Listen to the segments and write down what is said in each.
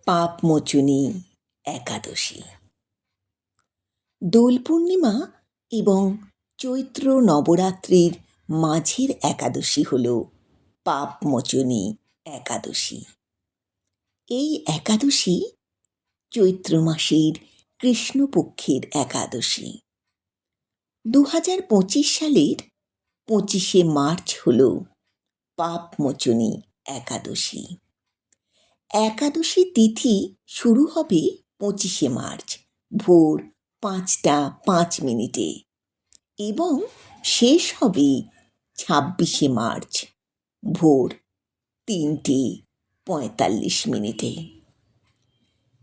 পাপমোচনী একাদশী। দোল পূর্ণিমা এবং চৈত্র নবরাত্রির মাঝের একাদশী হল পাপমোচনী একাদশী। এই একাদশী চৈত্র মাসের কৃষ্ণপক্ষের একাদশী। 2025 সালের 25শে মার্চ হল পাপমোচনী একাদশী। একাদশী তিথি শুরু হবে 25শে মার্চ ভোর 5টা 5 মিনিটে এবং শেষ হবে 26শে মার্চ ভোর 3টে 45 মিনিটে।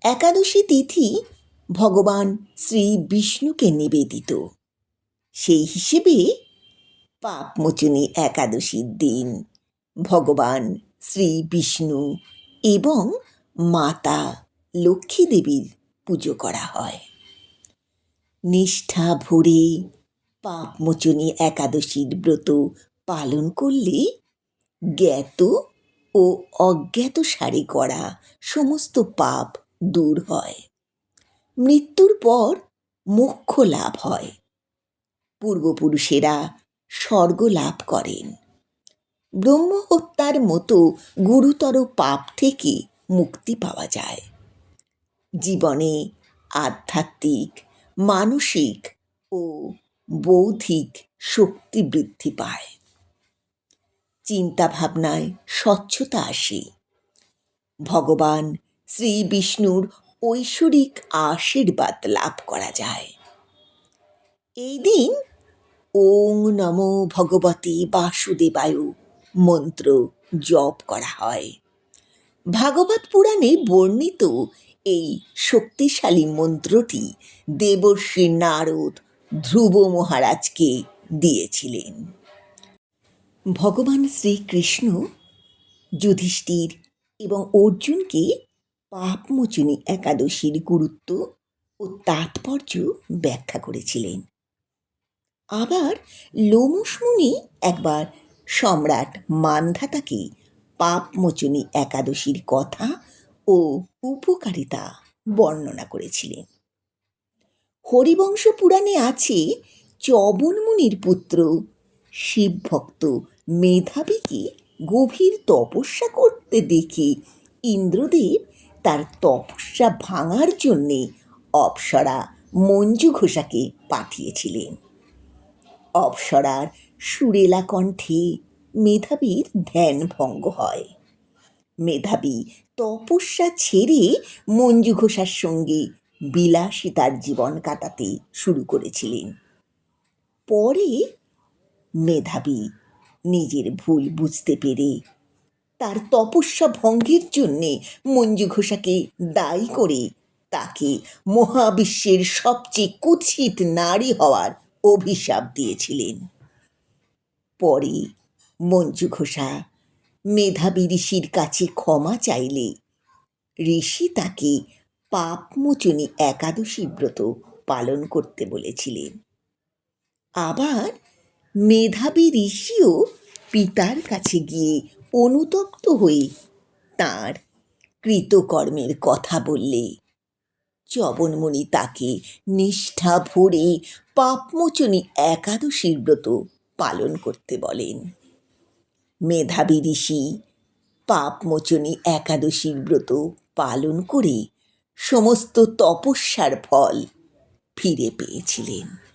একাদশী তিথি ভগবান শ্রী বিষ্ণুকে নিবেদিত। সেই হিসেবে পাপমোচনী একাদশীর দিন ভগবান শ্রী বিষ্ণু এবং মাতা লক্ষ্মী দেবীর পুজো করা হয়। নিষ্ঠা ভরে পাপমোচনী একাদশীর ব্রত পালন করলে জ্ঞাত ও অজ্ঞাত সারে করা সমস্ত পাপ দূর হয়। মৃত্যুর পর মোক্ষ লাভ হয়। পূর্বপুরুষেরা স্বর্গ লাভ করেন। ব্রহ্মহত্যার মতো গুরুতর পাপ থেকে মুক্তি পাওয়া যায়। জীবনে আধ্যাত্মিক, মানসিক ও বৌদ্ধিক শক্তি বৃদ্ধি পায়। চিন্তাভাবনায় স্বচ্ছতা আসে। ভগবান শ্রী বিষ্ণুর ঐশ্বরিক আশীর্বাদ লাভ করা যায়। এই দিন ওং নমো ভগবতে বাসুদেবায় মন্ত্র জপ করা হয়। ভাগবত পুরাণে বর্ণিত এই শক্তিশালী মন্ত্রটি দেবর্ষি নারদ ধ্রুব মহারাজকে দিয়েছিলেন। ভগবান শ্রীকৃষ্ণ যুধিষ্ঠির এবং অর্জুনকে পাপমোচনী একাদশীর গুরুত্ব ও তাৎপর্য ব্যাখ্যা করেছিলেন। আবার লোমশ মুনি একবার সম্রাট মান্ধাতাকে পাপমোচনী একাদশীর কথা ও উপকারিতা বর্ণনা করেছিলেন। হরিবংশ পুরাণে আছে চ্যবন মুনির পুত্র শিবভক্ত মেধাবীকে গভীর তপস্যা করতে দেখে ইন্দ্রদেব তার তপস্যা ভাঙার জন্যে অপ্সরা মঞ্জু ঘোষাকে পাঠিয়েছিলেন। অপ্সরার সুরেলা কণ্ঠে মেধাবীর ধ্যান ভঙ্গ হয়। মেধাবী তপস্যা ছেড়ে মঞ্জু ঘোষার সঙ্গে বিলাসিতার জীবন কাটাতে শুরু করেছিলেন। পরে মেধাবী নিজের ভুল বুঝতে পেরে তার তপস্যা ভঙ্গের জন্যে মঞ্জু ঘোষাকে দায়ী করে তাকে মহাবিশ্বের সবচেয়ে কুৎসিত নারী হওয়ার অভিশাপ দিয়েছিলেন। পরে মঞ্জু ঘোষা মেধাবী ঋষির কাছে ক্ষমা চাইলে ঋষি তাকে পাপমোচনী একাদশী ব্রত পালন করতে বলেছিলেন। আবার মেধাবী ঋষিও পিতার কাছে গিয়ে অনুতপ্ত হয়ে তাঁর কৃতকর্মের কথা বললে চ্যবন মুনি তাকে নিষ্ঠা ভরে পাপমোচনী একাদশীর ব্রত পালন করতে বলেন। মেধাবী ঋষি পাপমোচনী একাদশীর ব্রত পালন করে সমস্ত তপস্যার ফল ফিরে পেয়েছিলেন।